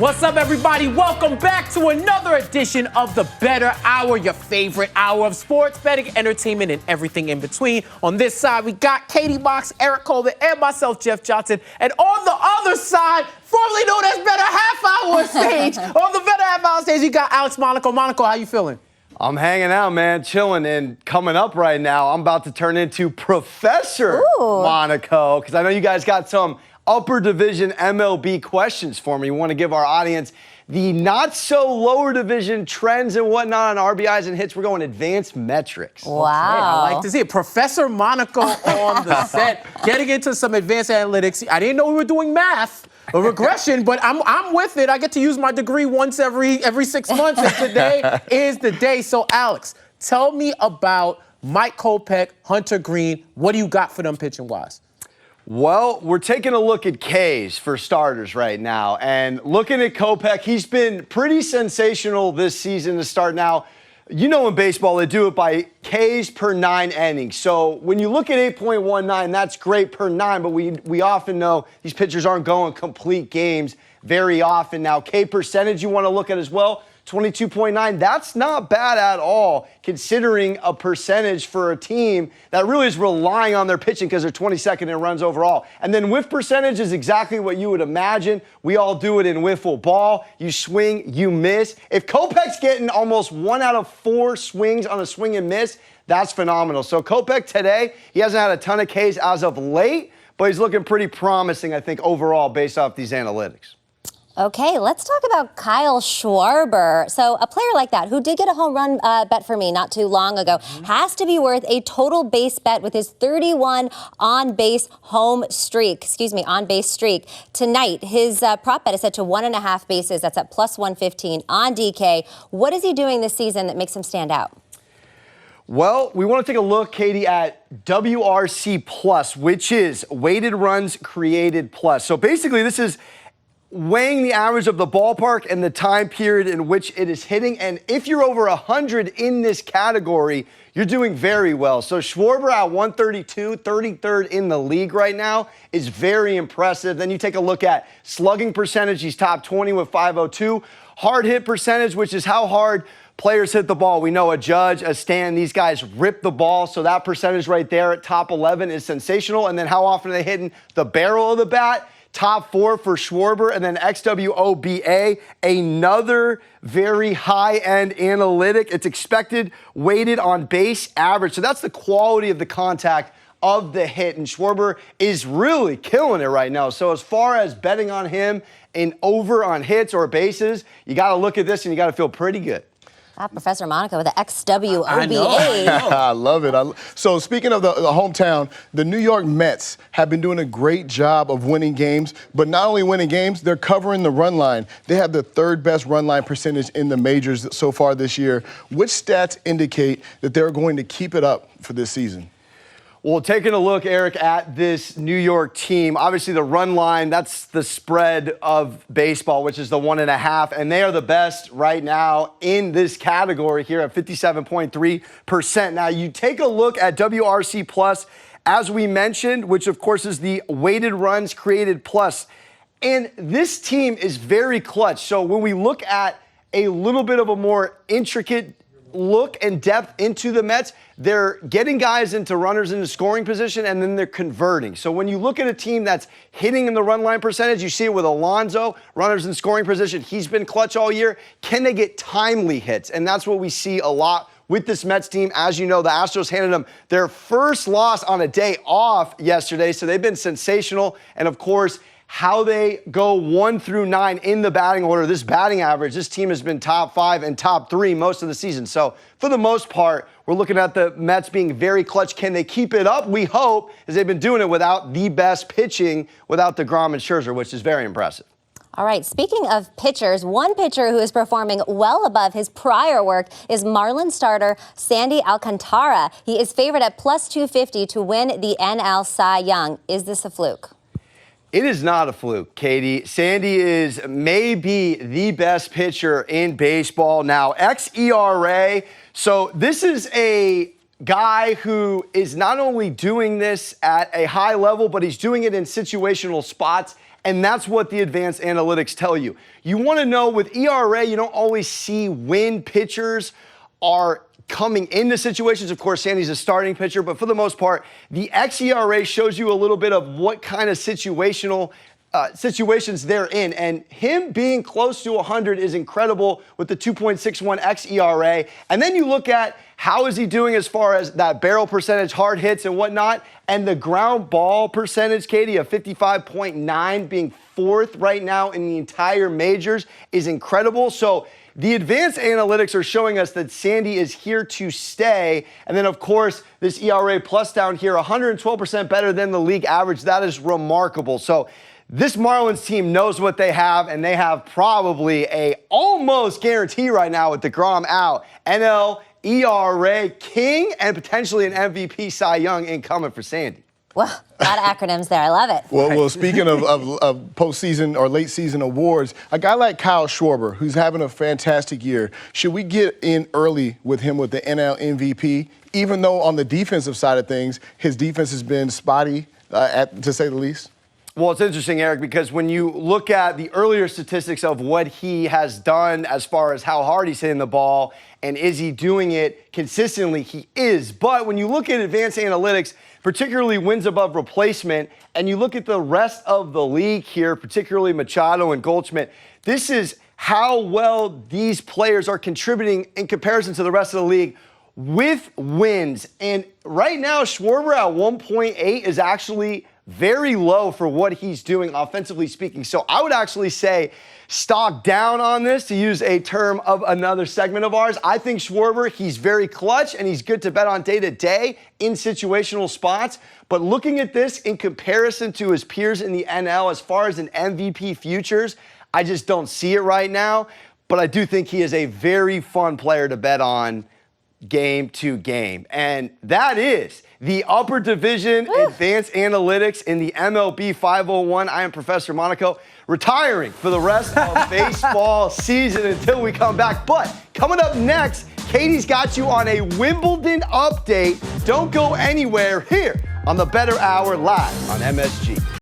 What's up, everybody? Welcome back to another edition of the Bettor Hour, your favorite hour of sports, betting, entertainment, and everything in between. On this side, we got Katie Box, Eric Colvin, and myself, Jeff Johnson. And on the other side, formerly known as Bettor Half Hour stage, on the Bettor Half Hour stage, you got Alex Monaco. Monaco, how you feeling? I'm hanging out, man, chilling, and coming up right now, I'm about to turn into Professor Monaco, because I know you guys got some upper division MLB questions for me. We want to give our audience the not-so-lower division trends and whatnot on RBIs and hits. We're going advanced metrics. Wow. Okay, I like to see it. Professor Monaco on the set, getting into some advanced analytics. I didn't know we were doing math or regression, but I'm with it. I get to use my degree once every 6 months, and today is the day. So, Alex, tell me about Mike Kopech, Hunter Green. What do you got for them pitching-wise? Well, we're taking a look at Ks for starters right now. And looking at Kopech, he's been pretty sensational this season to start. Now, you know in baseball, they do it by Ks per 9 innings. So when you look at 8.19, that's great per 9, but we often know these pitchers aren't going complete games very often. Now, K percentage you want to look at as well, 22.9. That's not bad at all, considering a percentage for a team that really is relying on their pitching because they're 22nd in runs overall. And then whiff percentage is exactly what you would imagine. We all do it in wiffle ball. You swing, you miss. If Kopech's getting almost 1 out of 4 swings on a swing and miss, that's phenomenal. So Kopech today, he hasn't had a ton of Ks as of late, but he's looking pretty promising, I think, overall based off these analytics. Okay, let's talk about Kyle Schwarber. So a player like that, who did get a home run bet for me not too long ago, has to be worth a total base bet with his 31 on-base streak tonight. His prop bet is set to 1.5 bases. That's at plus 115 on DK. What is he doing this season that makes him stand out? Well, we want to take a look, Katie, at Wrc Plus, which is weighted runs created plus. So basically, this is weighing the average of the ballpark and the time period in which it is hitting. And if you're over 100 in this category, you're doing very well. So Schwarber at 132, 33rd in the league right now, is very impressive. Then you take a look at slugging percentage. He's top 20 with 502. Hard hit percentage, which is how hard players hit the ball. We know a Judge, a Stan, these guys rip the ball. So that percentage right there at top 11 is sensational. And then how often are they hitting the barrel of the bat? Top 4 for Schwarber, and then XWOBA, another very high-end analytic. It's expected weighted on base average. So that's the quality of the contact of the hit, and Schwarber is really killing it right now. So as far as betting on him and over on hits or bases, you got to look at this and you got to feel pretty good. Professor Monaco with the XWOBA. I know. I love it. So speaking of the hometown, the New York Mets have been doing a great job of winning games, but not only winning games, they're covering the run line. They have the 3rd best run line percentage in the majors so far this year. Which stats indicate that they're going to keep it up for this season? Well, taking a look, Eric, at this New York team, obviously the run line, that's the spread of baseball, which is the 1.5, and they are the best right now in this category here at 57.3%. Now, you take a look at Wrc Plus, as we mentioned, which of course is the weighted runs created plus, and this team is very clutch. So when we look at a little bit of a more intricate look and depth into the Mets, they're getting guys into runners into scoring position, and then they're converting. So when you look at a team that's hitting in the run line percentage, you see it with Alonso, runners in scoring position. He's been clutch all year. Can they get timely hits? And that's what we see a lot with this Mets team. As you know, the Astros handed them their first loss on a day off yesterday, so they've been sensational. And of course, how they go 1 through 9 in the batting order, this batting average, this team has been top 5 and top 3 most of the season. So for the most part, we're looking at the Mets being very clutch. Can they keep it up? We hope, as they've been doing it without the best pitching, without DeGrom and Scherzer, which is very impressive. All right, speaking of pitchers, one pitcher who is performing well above his prior work is Marlins starter Sandy Alcantara. He is favored at plus 250 to win the NL Cy Young. Is this a fluke? It is not a fluke, Katie. Sandy is maybe the best pitcher in baseball now. xERA. So this is a guy who is not only doing this at a high level, but he's doing it in situational spots And that's what the advanced analytics tell you. You want to know with ERA, you don't always see when pitchers are coming into situations. Of course, Sandy's a starting pitcher, but for the most part, the xERA shows you a little bit of what kind of situations they're in. And him being close to 100 is incredible with the 2.61 xERA. And then you look at how is he doing as far as that barrel percentage, hard hits and whatnot, and the ground ball percentage, Katie, of 55.9, being fourth right now in the entire majors is incredible. So the advanced analytics are showing us that Sandy is here to stay. And then, of course, this ERA plus down here, 112% better than the league average. That is remarkable. So this Marlins team knows what they have, and they have probably a almost guarantee right now with DeGrom out. NL ERA king and potentially an MVP Cy Young incoming for Sandy. Well, a lot of acronyms there. I love it. Well, speaking of postseason or late season awards, a guy like Kyle Schwarber, who's having a fantastic year, should we get in early with him with the NL MVP? Even though on the defensive side of things, his defense has been spotty, to say the least. Well, it's interesting, Eric, because when you look at the earlier statistics of what he has done as far as how hard he's hitting the ball and is he doing it consistently, he is. But when you look at advanced analytics, particularly wins above replacement, and you look at the rest of the league here, particularly Machado and Goldschmidt, this is how well these players are contributing in comparison to the rest of the league with wins. And right now, Schwarber at 1.8 is actually very low for what he's doing offensively speaking. So I would actually say stock down on this, to use a term of another segment of ours. I think Schwarber, he's very clutch and he's good to bet on day to day in situational spots. But looking at this in comparison to his peers in the NL as far as an MVP futures, I just don't see it right now. But I do think he is a very fun player to bet on game to game. And that is the upper division advanced analytics in the MLB 501. I am Professor Monaco, retiring for the rest of baseball season until we come back. But coming up next, Katie's got you on a Wimbledon update. Don't go anywhere here on the Bettor Hour live on MSG.